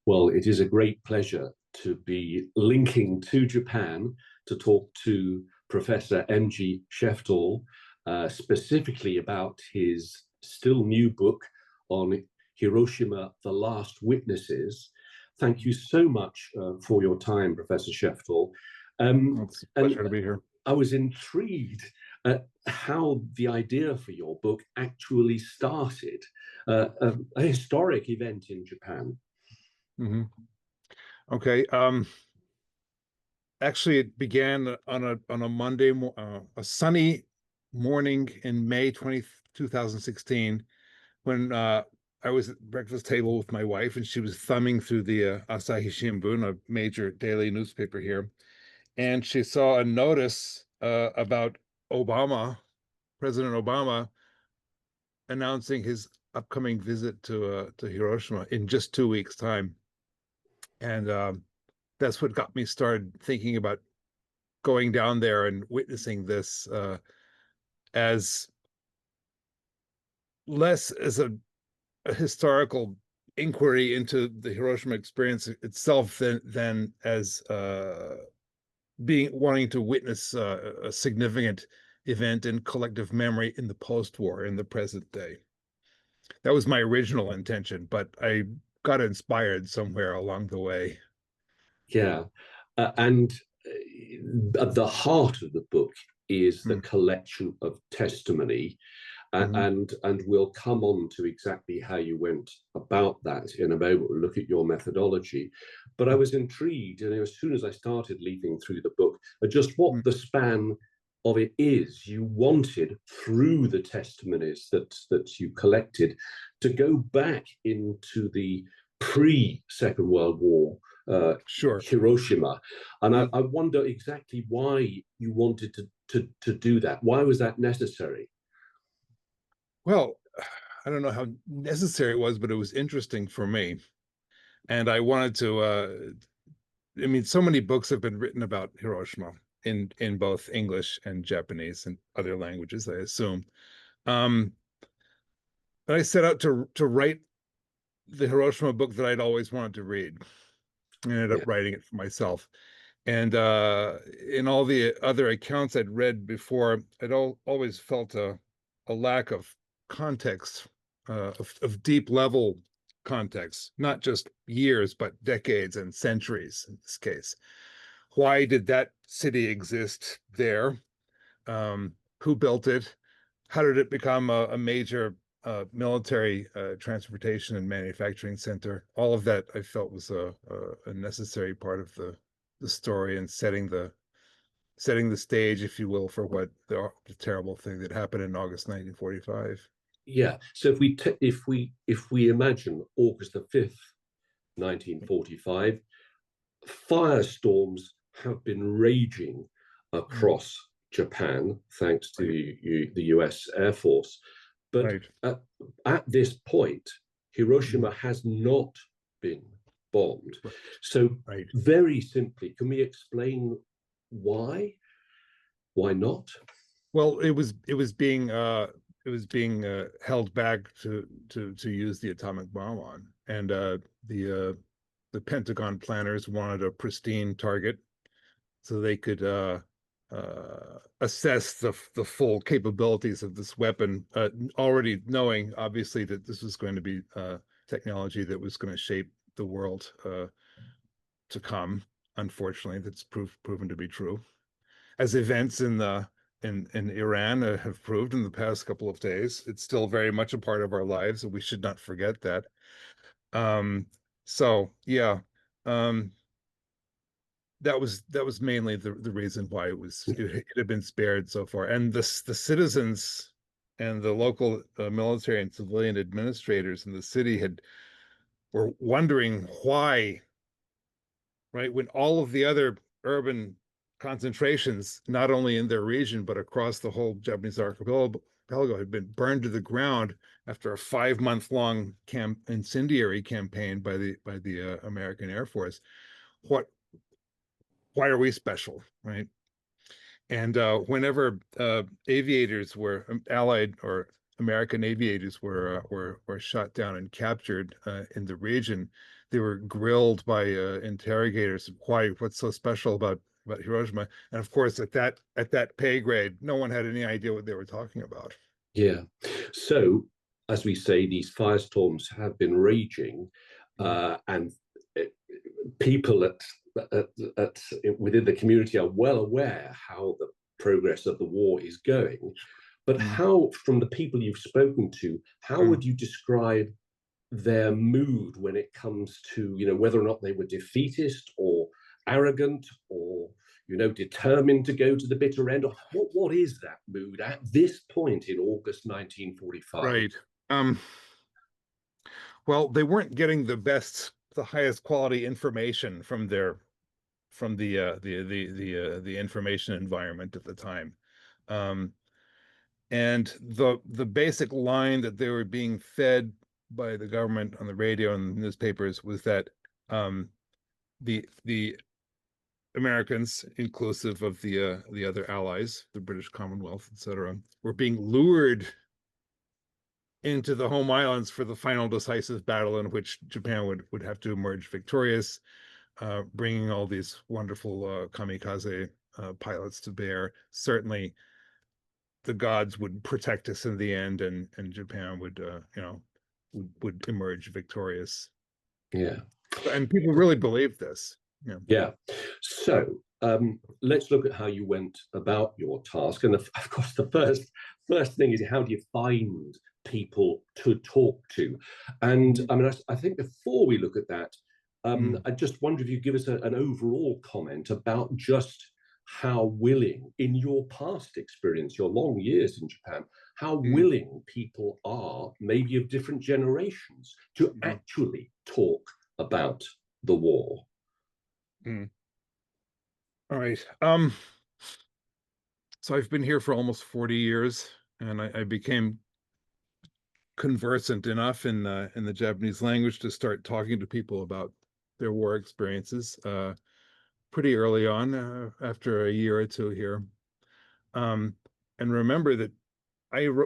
Well, it is a great pleasure to be linking to Japan to talk to Professor M.G. Sheftall, specifically about his still new book on Hiroshima, The Last Witnesses. Thank you so much for your time, Professor Sheftall. It's a pleasure to be here. I was intrigued at how the idea for your book actually started, a historic event in Japan. Mm-hmm. Okay. Actually, it began on a Monday, a sunny morning in May 2016, when I was at the breakfast table with my wife, and she was thumbing through the Asahi Shimbun, a major daily newspaper here, and she saw a notice about President Obama, announcing his upcoming visit to Hiroshima in just 2 weeks' time, and that's what got me started thinking about going down there and witnessing this as less as a historical inquiry into the Hiroshima experience itself than as wanting to witness a significant event in collective memory in the post-war, in the present day. That was my original intention, but I got inspired somewhere along the way. Yeah. And at the heart of the book is the collection of testimony. And we'll come on to exactly how you went about that in a moment. We'll look at your methodology. But I was intrigued, and as soon as I started leafing through the book, at just what the span of it is. You wanted, through the testimonies that you collected, to go back into the pre-Second World War Sure. Hiroshima. And I wonder exactly why you wanted to do that. Why was that necessary? Well, I don't know how necessary it was, but it was interesting for me. And I wanted to, I mean, so many books have been written about Hiroshima in both English and Japanese and other languages, I assume. But I set out to write the Hiroshima book that I'd always wanted to read. I ended up writing it for myself. And in all the other accounts I'd read before, I'd always felt a lack of context, of deep level context, not just years, but decades and centuries in this case. Why did that city exist there? Who built it? How did it become a major military transportation and manufacturing center? All of that I felt was a necessary part of the story and setting the stage, if you will, for what the terrible thing that happened in August 1945. Yeah. So if we imagine August the 5th, 1945, firestorms have been raging across Japan, thanks to the US Air Force. But at this point, Hiroshima has not been bombed. So very simply, can we explain why? Why not? Well, it was being held back to use the atomic bomb on, and the Pentagon planners wanted a pristine target so they could assess the full capabilities of this weapon, already knowing obviously that this was going to be technology that was going to shape the world to come. Unfortunately, that's proven to be true, as events in Iran have proved in the past couple of days. It's still very much a part of our lives, and we should not forget that. So yeah, that was mainly the reason why it had been spared so far. And the citizens and the local military and civilian administrators in the city were wondering why, right, when all of the other urban concentrations, not only in their region but across the whole Japanese archipelago, had been burned to the ground after a 5-month-long incendiary campaign by the American Air Force. Why are we special, right? And whenever aviators were allied or American aviators were shot down and captured in the region, they were grilled by interrogators. Why? What's so special about Hiroshima? And of course, at that pay grade, no one had any idea what they were talking about. Yeah. So, as we say, these firestorms have been raging, and people at within the community are well aware how the progress of the war is going. But how, from the people you've spoken to, how would you describe their mood when it comes to, whether or not they were defeatist or arrogant or, determined to go to the bitter end? Or what is that mood at this point in August 1945? Right. Um, well, they weren't getting the highest quality information from the information environment at the time. Um, and the basic line that they were being fed by the government on the radio and the newspapers was that the Americans, inclusive of the other allies, the British Commonwealth, etc., were being lured into the home islands for the final decisive battle in which Japan would have to emerge victorious, bringing all these wonderful kamikaze pilots to bear. Certainly, the gods would protect us in the end, and Japan would emerge victorious. Yeah. And people really believed this. Yeah. Yeah. So let's look at how you went about your task. And of course, the first thing is, how do you find people to talk to? And I mean, I think before we look at that, I just wonder if you give us an overall comment about just how willing, in your past experience, your long years in Japan, how willing people are, maybe of different generations, to actually talk about the war. All right. So I've been here for almost 40 years, and I became conversant enough in the Japanese language to start talking to people about their war experiences pretty early on, after a year or two here. And remember that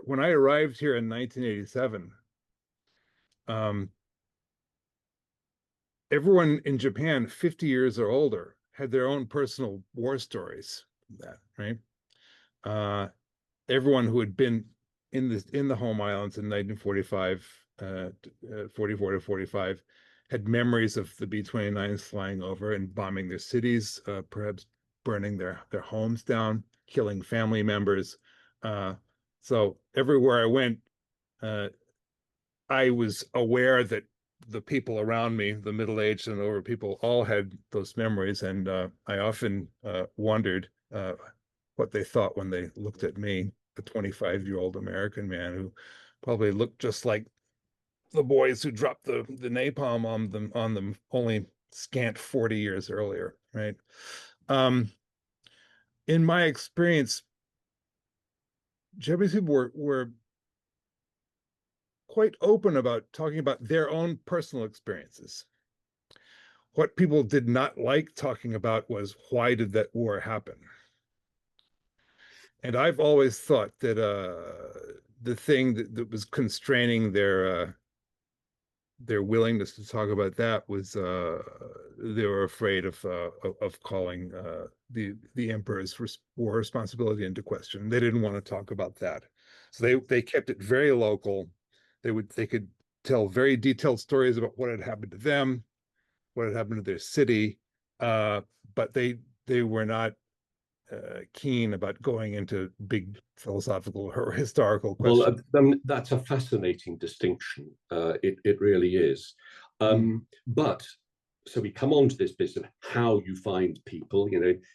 when I arrived here in 1987, everyone in Japan 50 years or older had their own personal war stories. That right. Everyone who had been in the home islands in 1945, 44 to 45, had memories of the B-29s flying over and bombing their cities, perhaps burning their homes down, killing family members. So everywhere I went, I was aware that the people around me, the middle-aged and older people, all had those memories, and I often wondered what they thought when they looked at me, a 25-year-old American man who probably looked just like the boys who dropped the napalm on them only scant 40 years earlier, right? In my experience, Japanese people were quite open about talking about their own personal experiences. What people did not like talking about was, why did that war happen? And I've always thought that the thing that was constraining their willingness to talk about that was they were afraid of calling the emperor's war responsibility into question. They didn't want to talk about that, so they kept it very local. They could tell very detailed stories about what had happened to them, what had happened to their city, but they were not keen about going into big philosophical or historical questions. Well, that's a fascinating distinction. It really is. But so we come on to this business of how you find people.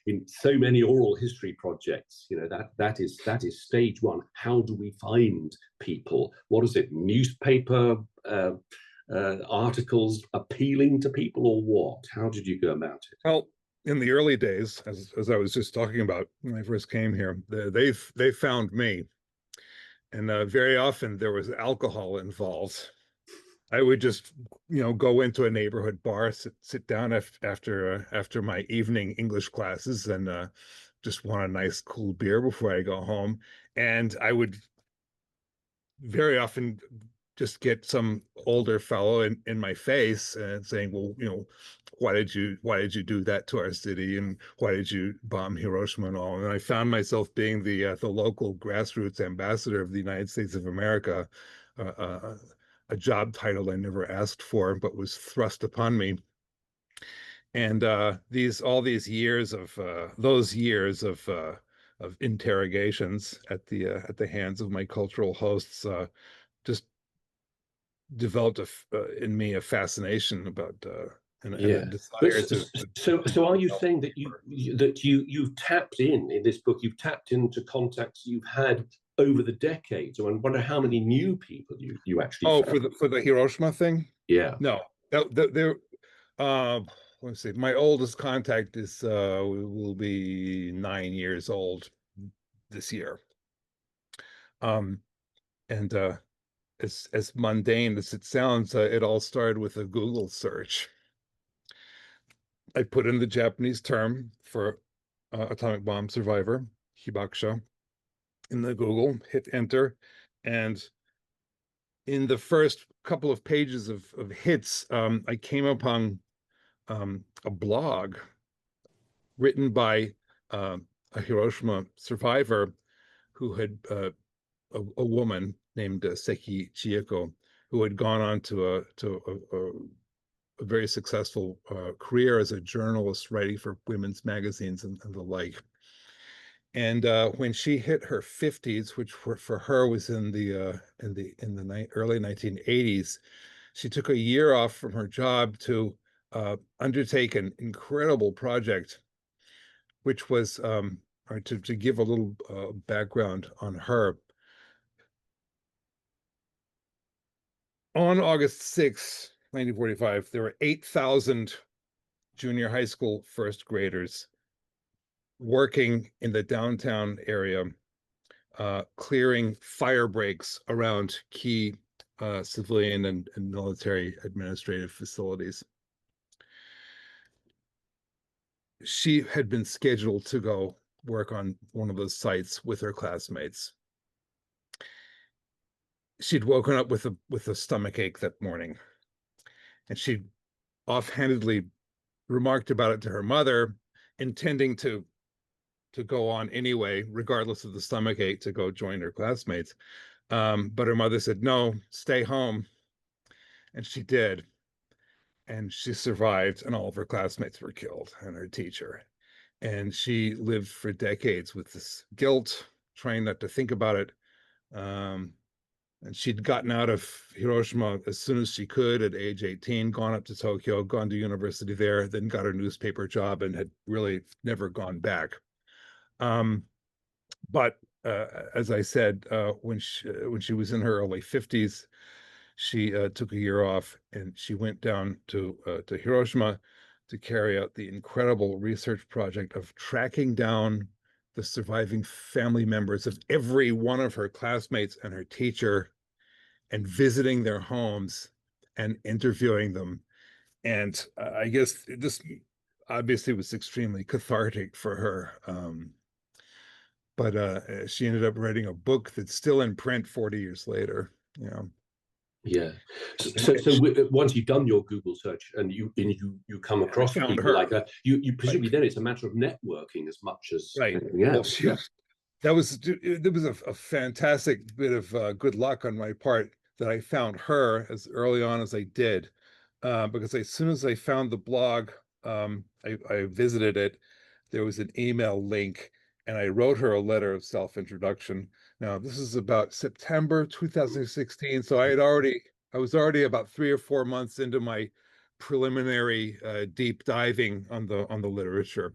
In so many oral history projects, that is stage one. How do we find people? What is it? Newspaper articles appealing to people, or what? How did you go about it? Well, in the early days, as I was just talking about when I first came here, they found me, and very often there was alcohol involved. I would just, go into a neighborhood bar, sit down after my evening English classes, and just want a nice cool beer before I go home. And I would very often just get some older fellow in my face and saying, well, why did you do that to our city, and why did you bomb Hiroshima and all? And I found myself being the local grassroots ambassador of the United States of America, uh, uh, a job title I never asked for, but was thrust upon me. And all these years of those years of interrogations at the hands of my cultural hosts just developed in me a fascination about and a Yeah, but desire to so are you saying that you've tapped in this book, you've tapped into contacts you've had over the decades? I wonder how many new people you actually oh, found. for the Hiroshima thing? Yeah, No, there. Let's see. My oldest contact is will be 9 years old this year. Um, and as mundane as it sounds, it all started with a Google search. I put in the Japanese term for atomic bomb survivor, hibakusha, in the Google, hit enter, and in the first couple of pages of hits, I came upon a blog written by uh, a Hiroshima survivor who had a woman named Seki Chieko, who had gone on to a very successful career as a journalist writing for women's magazines and the like. And when she hit her 50s, which for her was in the early 1980s, she took a year off from her job to undertake an incredible project, which was or to give a little background on her. On August 6, 1945, there were 8,000 junior high school first graders working in the downtown area, clearing fire breaks around key civilian and military administrative facilities. She had been scheduled to go work on one of those sites with her classmates. She'd woken up with a stomach ache that morning, and she offhandedly remarked about it to her mother, intending to go on anyway, regardless of the stomach ache, to go join her classmates. But her mother said, no, stay home. And she did. And she survived, and all of her classmates were killed, and her teacher. And she lived for decades with this guilt, trying not to think about it. Um, and she'd gotten out of Hiroshima as soon as she could at age 18, gone up to Tokyo, gone to university there, then got her newspaper job, and had really never gone back. But as I said, when she was in her early 50s, she took a year off, and she went down to Hiroshima to carry out the incredible research project of tracking down the surviving family members of every one of her classmates and her teacher, and visiting their homes and interviewing them. And I guess this obviously was extremely cathartic for her. But she ended up writing a book that's still in print 40 years later. You know. yeah. And Once you've done your Google search and you come I across found people her. like that, you Right. presumably then it's a matter of networking as much as Right. anything Well, else. Yeah. that was there was a fantastic bit of good luck on my part that I found her as early on as I did, because as soon as I found the blog, I visited it. There was an email link, and I wrote her a letter of self-introduction. Now, this is about September 2016, so I was already about 3 or 4 months into my preliminary deep diving on the literature.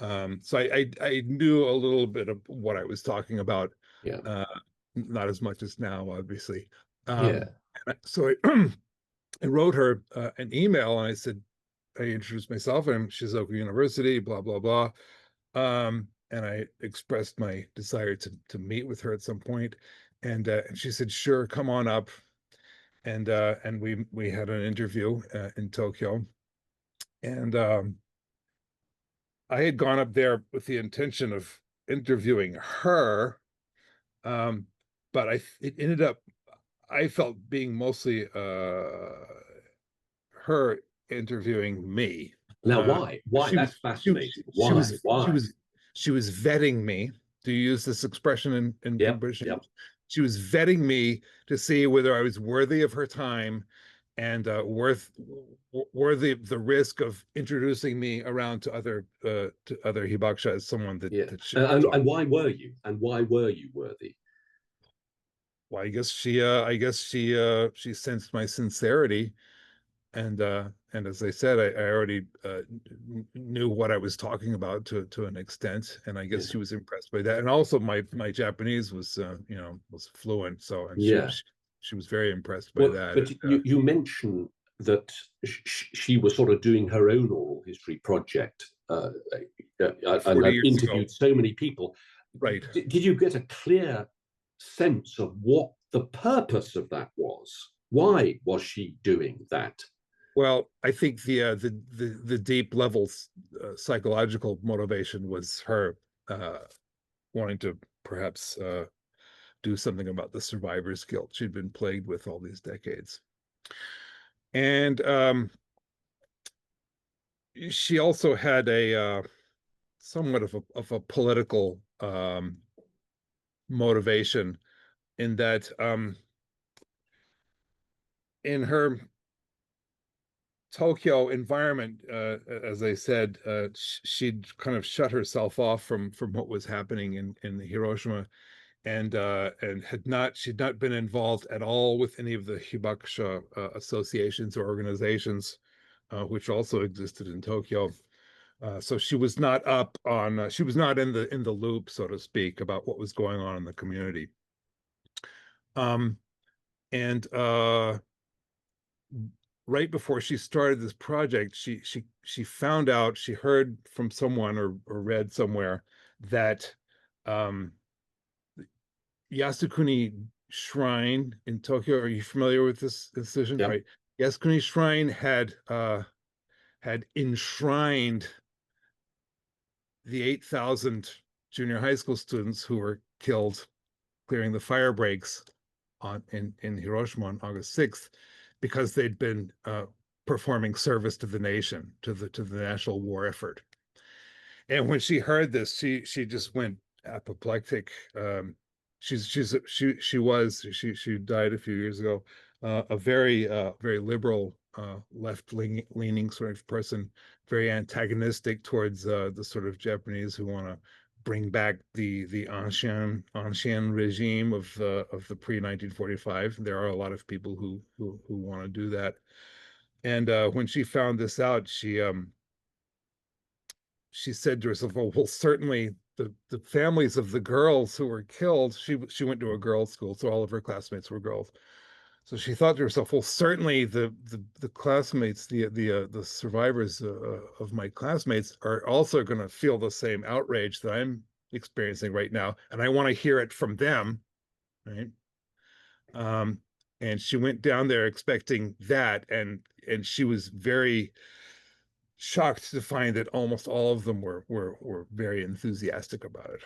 So I knew a little bit of what I was talking about, Yeah. uh, not as much as now, obviously. Yeah. So I wrote her an email, and I said, I introduced myself. I'm Shizuoka University, blah blah blah, and I expressed my desire to meet with her at some point, and she said, "Sure, come on up." And we had an interview in Tokyo, and I had gone up there with the intention of interviewing her, um, but it ended up, I felt, being mostly her interviewing me. Now, why? Why? She was That's fascinating. Why? Why? she was vetting me. Do you use this expression in Yep. British Yep. English? She was vetting me to see whether I was worthy of her time and worthy the risk of introducing me around to other hibakusha as someone Yeah. that should talk. And why were you? And why were you worthy? Well, I guess she sensed my sincerity, and as I said, I already knew what I was talking about to an extent, and I guess Yeah. she was impressed by that. And also, my Japanese was was fluent, so and Yeah. she was very impressed by Well, that. but you mentioned that she was sort of doing her own oral history project, and 40 had years ago, interviewed so many people. right? Did you get a clear sense of what the purpose of that was? Why was she doing that? Well, I think the deep levels psychological motivation was her uh, wanting to perhaps do something about the survivor's guilt she'd been plagued with all these decades. And she also had a somewhat of a political motivation in that in her Tokyo environment, as I said, she'd kind of shut herself off from what was happening in Hiroshima, and she'd not been involved at all with any of the hibakusha associations or organizations, which also existed in Tokyo. So she was not up on, she was not in the loop, so to speak, about what was going on in the community. Um, and right before she started this project, she found out, she heard from someone or read somewhere that um, Yasukuni Shrine in Tokyo. Are you familiar with this decision? Yeah. Right. Yasukuni Shrine had enshrined the 8,000 junior high school students who were killed clearing the fire breaks in Hiroshima on August 6th because they'd been performing service to the nation, to the national war effort. And when she heard this, she just went apoplectic. She died a few years ago. A very liberal left leaning sort of person, very antagonistic towards the sort of Japanese who want to bring back the ancien regime of the pre 1945. There are a lot of people who want to do that. And when she found this out, she said to herself, well, certainly the families of the girls who were killed, she went to a girls' school, so all of her classmates were girls. So she thought to herself, well, certainly the classmates, the survivors of my classmates are also going to feel the same outrage that I'm experiencing right now, and I want to hear it from them, right? Um, and she went down there expecting that, and she was very shocked to find that almost all of them were very enthusiastic about it.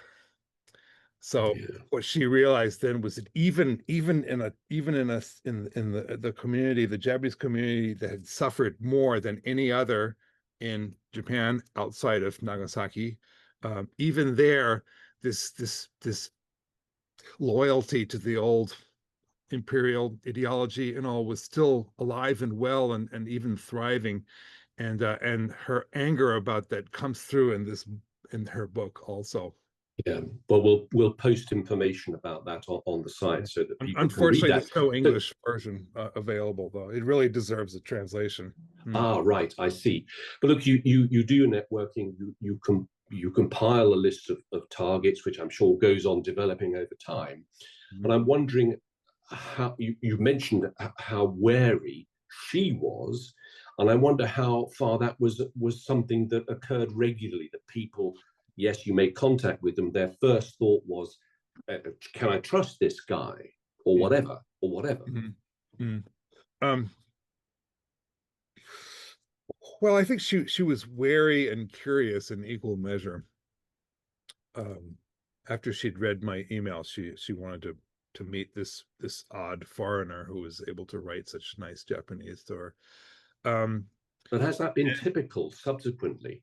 So Yeah. what she realized then was that even in the community, the Japanese community that had suffered more than any other in Japan outside of Nagasaki, even there, this loyalty to the old imperial ideology and all was still alive and well and even thriving, and her anger about that comes through in her book also. Yeah, well, we'll post information about that on the site so that people can read Unfortunately, that. there's no But English version available, though. It really deserves a translation. right, I see. But look, you do your networking. You compile a list of targets, which I'm sure goes on developing over time. Mhm. And I'm wondering how you mentioned how wary she was, and I wonder how far that was something that occurred regularly. That people, yes, you made contact with them. Their first thought was, "Can I trust this guy?" or Yeah. whatever, or whatever. Mhm. Mhm. Um, well, I think she was wary and curious in equal measure. Um, After she'd read my email, she wanted to to meet this odd foreigner who was able to write such nice Japanese to her. But has that been typical subsequently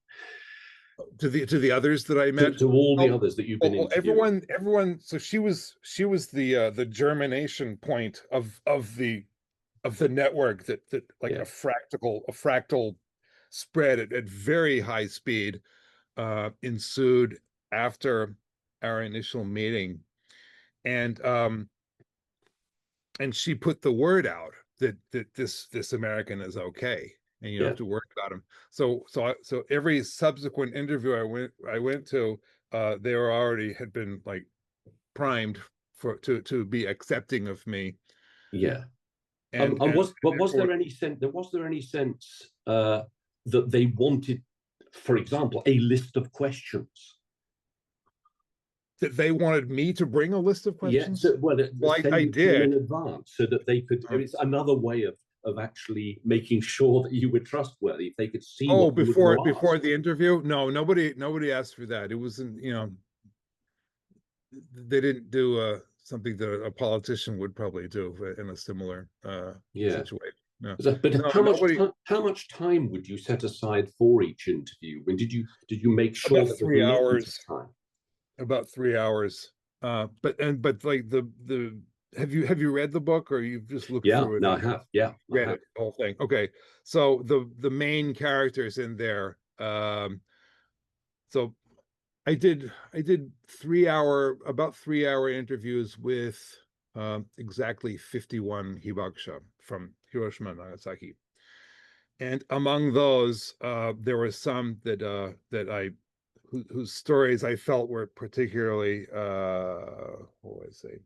To the others that I met? to all the others that you've been interviewing? Everyone. So she was the germination point of the network that like Yeah, a fractal spread at very high speed ensued after our initial meeting, and she put the word out that this American is okay, and you don't yeah, have to worry about him. So every subsequent interview I went to, they were already had been like primed to be accepting of me, yeah. And and was there any sense? Was there any sense that they wanted, for example, a list of questions? that they wanted me to bring a list of Yeah, questions? so well, Well, I send it to them in did. advance so that they could. It's another way of actually making sure that you were trustworthy. If they could see Oh, what you were going to ask. before the interview? No, nobody asked for that. It wasn't, they didn't do something that a politician would probably do in a similar Yeah. situation. No, But no, nobody. how much time would you set aside for each interview? When did you make sure About that there was a three limit of hours. time? About 3 hours. But like the have you read the book, or you've just looked Yeah, through it? no, I have. Yeah, I Read have. it, the whole thing. Okay. So the main characters in there. So I did about 3 hour interviews with exactly 51 hibakusha from Hiroshima and Nagasaki. And among those, there were some whose stories I felt were particularly what would I say,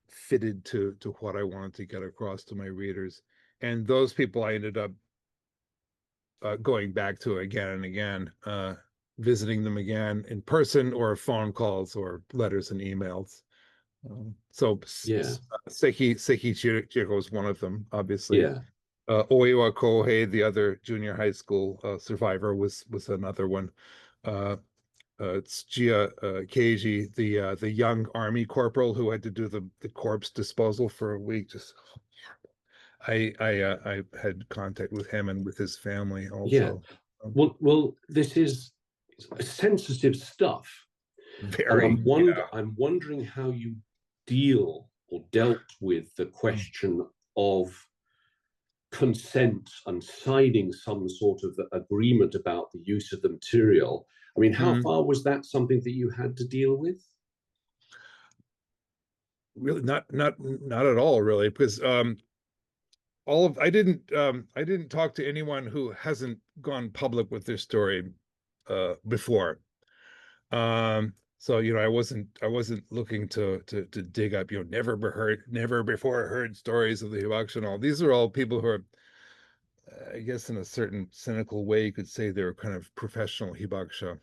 fitted to what I wanted to get across to my readers. And those people I ended up going back to again and again, visiting them again in person or phone calls or letters and emails. So Yeah, Seki Chiro is one of them, obviously. yeah, Oiwa Kohei, the other junior high school survivor, was another one. It's Gia Keiji, the young army corporal who had to do the corpse disposal for a week. Just I had contact with him and with his family yeah. also. Well, this is sensitive stuff, and Very, yeah. I'm wondering how you deal or dealt with the question of consent and signing some sort of agreement about the use of the material. I mean, how Mm. far was that something that you had to deal with? Really not at all, really, because all of I didn't talk to anyone who hasn't gone public with their story before. So I wasn't looking to dig up, never before heard stories of the Hibakusha and all. These are all people who are, I guess, in a certain cynical way, you could say they were kind of professional Hibakusha.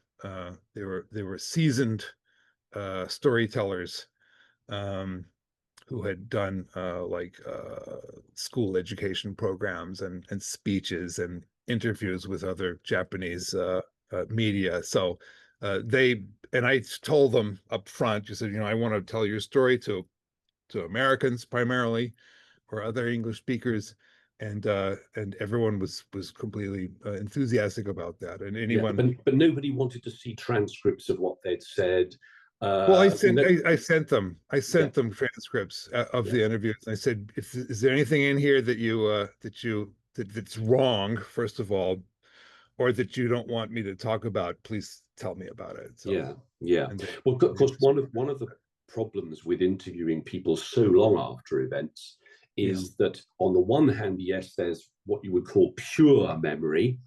They were seasoned storytellers, um, who had done school education programs and speeches and interviews with other Japanese media. So they and I told them up front, you said, I want to tell your story to Americans primarily, or other English speakers, and everyone was completely enthusiastic about that. And Yeah, anyone, but nobody wanted to see transcripts of what they'd said. well, No, I yeah, sent them transcripts of yeah, the interviews. And I said, is there anything in here that's wrong, first of all, or that you don't want me to talk about? Please tell me about it. So, yeah, yeah. and Well, of they course, responded. one of the problems with interviewing people so long after events Yeah, is that on the one hand, yes, there's what you would call pure memory,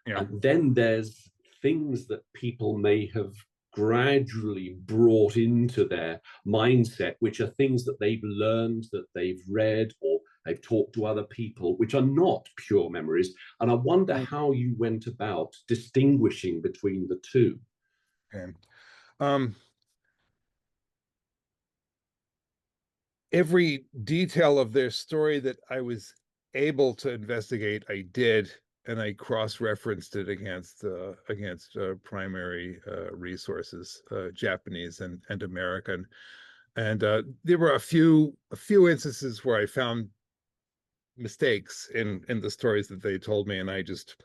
yeah. and then there's things that people may have gradually brought into their mindset, which are things that they've learned, that they've read, or they've talked to other people, which are not pure memories. And I wonder Mm, how you went about distinguishing between the two. okay. Um, every detail of their story that I was able to investigate, I did, and I cross-referenced it against primary resources, Japanese and American. And there were a few instances where I found mistakes in the stories that they told me, and I just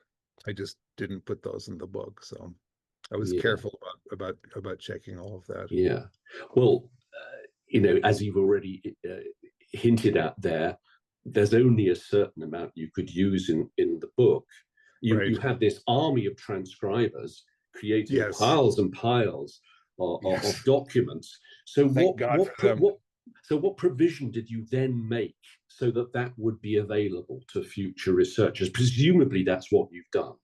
didn't put those in the book. So I was Yeah, careful about checking all of that. yeah. Well, as you've already hinted at there, there's only a certain amount you could use in the book. You Right. had this army of transcribers creating Yes. piles and piles of Yes. documents. So Thank God for them. what provision did you then make so that that would be available to future researchers? Presumably, that's what you've done.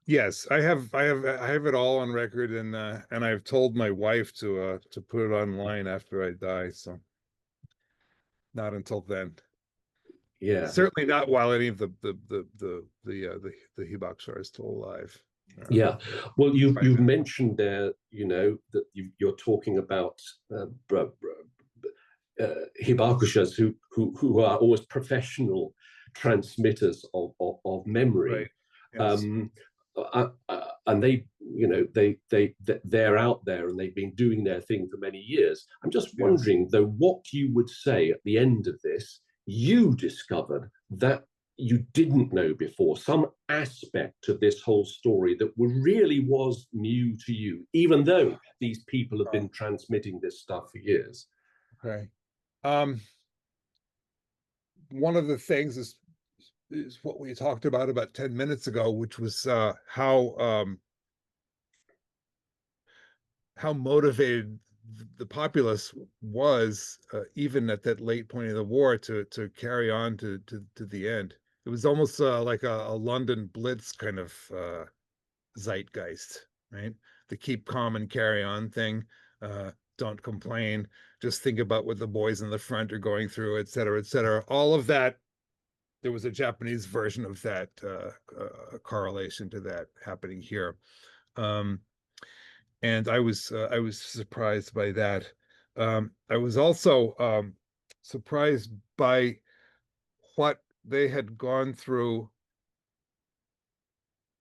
Yes, I have it all on record, and I've told my wife to put it online after I die. So not until then. Yeah, Certainly not while any of the Hibakusha are still alive. yeah. Well, By you've then. mentioned there, that you're talking about hibakushas who are always professional transmitters of memory, Right. Yes. um, and they're out there and they've been doing their thing for many years. I'm just Yes. wondering though what you would say at the end of this. You discovered that you didn't know before, some aspect of this whole story that really was new to you, even though these people have been transmitting this stuff for years. Okay. Um, One of the things is what we talked about 10 minutes ago, which was how motivated the populace was, even at that late point of the war, to carry on to the end. It was almost like a London Blitz kind of zeitgeist, right? The keep calm and carry on thing. Don't complain. Just think about what the boys in the front are going through, et cetera, et cetera. All of that. There was a Japanese version of that, correlation to that happening here. Um, and I was surprised by that. I was also surprised by what they had gone through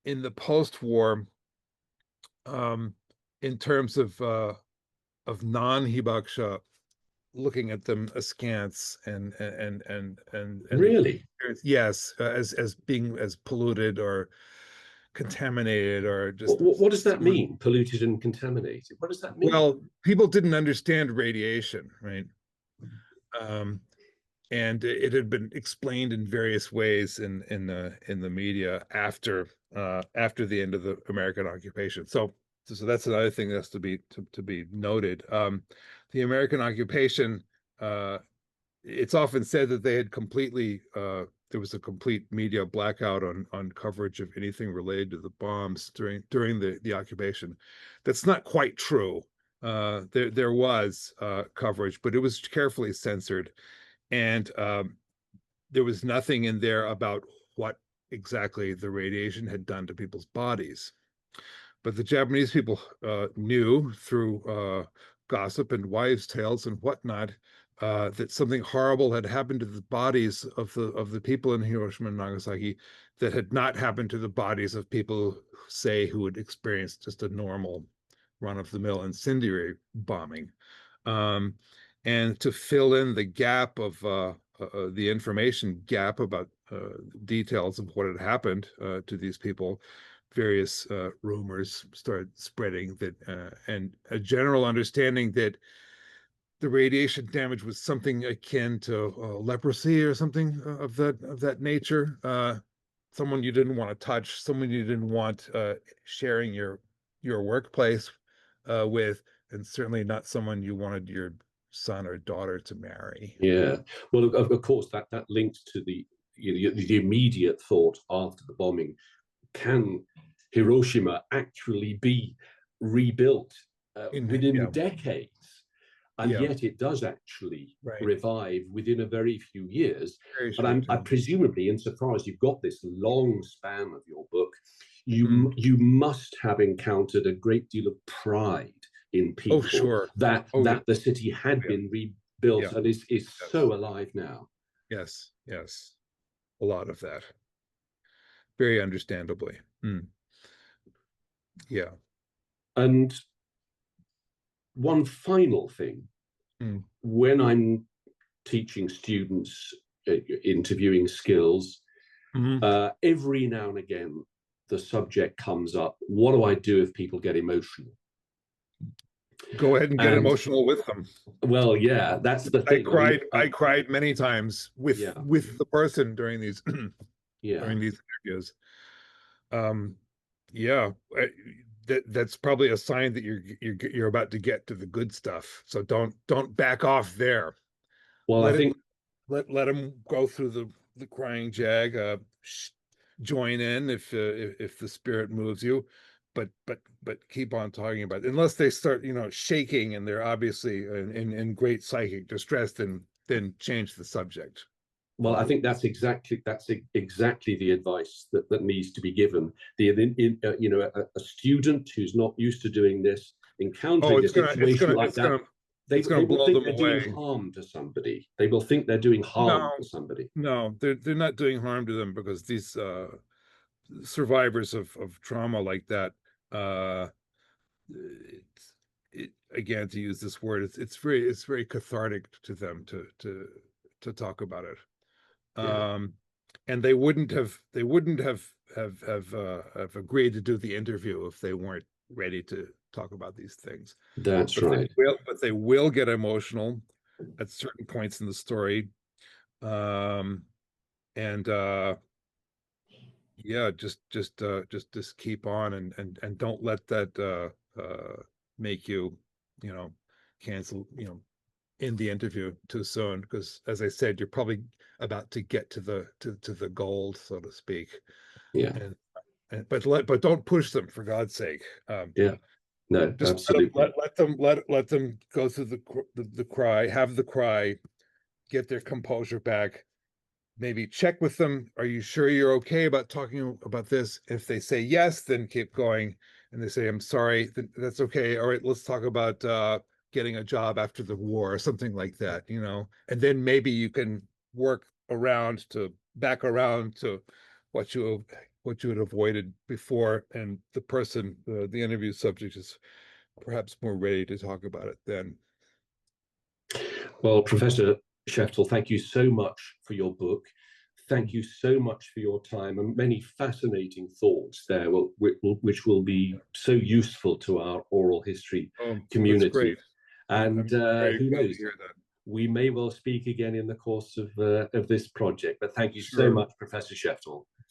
in the post-war, um, in terms of non-hibakusha, looking at them askance and Really? yes, as being as polluted or contaminated or just What does that someone. mean? Polluted and contaminated. What does that mean? Well, people didn't understand radiation, right? Um, and it had been explained in various ways in the media after the end of the American occupation. So that's another thing that's to be noted. The American occupation, it's often said that they had completely there was a complete media blackout on coverage of anything related to the bombs during the occupation. That's not quite true. There was coverage, but it was carefully censored, and there was nothing in there about what exactly the radiation had done to people's bodies. But the Japanese people knew through gossip and wives' tales and whatnot, that something horrible had happened to the bodies of the people in Hiroshima and Nagasaki that had not happened to the bodies of people, say, who had experienced just a normal run-of-the-mill incendiary bombing. Um, and to fill in the gap of the information gap about details of what had happened to these people, various rumors started spreading that, and a general understanding that the radiation damage was something akin to leprosy or something of that nature. Someone you didn't want to touch, someone you didn't want sharing your workplace with, and certainly not someone you wanted your son or daughter to marry. Yeah. Well, of course, that links to the immediate thought after the bombing. Can Hiroshima actually be rebuilt within Yeah, decades? And yeah, yet it does actually right. revive within a very few years. Very But short I time. presumably, insofar as you've got this long span of your book, Mm. you must have encountered a great deal of pride in Oh, people sure. that Oh, yeah. the city had Yeah. been rebuilt Yeah. and is Yes. so alive now. Yes. Yes. A lot of that. Very understandably. Mm. Yeah. And one final thing. Mm. when I'm teaching students interviewing skills, every now and again, the subject comes up, what do I do if people get emotional? Go ahead and get And emotional with them. well, yeah, that's the thing. I cried many times with the person during these during these interviews. Yeah, that's probably a sign that you're about to get to the good stuff. So don't back off there. Well, I think let them go through the crying jag. Join in if the spirit moves you, but keep on talking about it. Unless they start shaking and they're obviously in great psychic distress, then change the subject. well, I think that's exactly the advice that needs to be given. A student who's not used to doing this, encountering a situation like that, they will think they're doing harm to somebody. They will think they're doing harm to somebody. No, they're not doing harm to them, because these survivors of trauma like that, again, to use this word, it's very cathartic to them to talk about it. And they wouldn't have agreed to do the interview if they weren't ready to talk about these things. That's right. But they will get emotional at certain points in the story. And yeah, just keep on, and don't let that make you cancel, in the interview too soon, because as I said, you're probably about to get to the gold, so to speak. Yeah. But don't push them, for God's sake. Yeah. No, just absolutely. Let them go through the cry, have the cry, get their composure back. Maybe check with them. Are you sure you're okay about talking about this? If they say yes, then keep going. And they say, I'm sorry, that's okay. All right, let's talk about getting a job after the war, or something like that, and then maybe you can work back around to what you had avoided before, and the person, the interview subject, is perhaps more ready to talk about it then. Well, Professor Sheftall, thank you so much for your book. Thank you so much for your time, and many fascinating thoughts there, which will be so useful to our oral history community. That's great. And who knows, we may well speak again in the course of this project. But thank you so much, Professor Sheftall.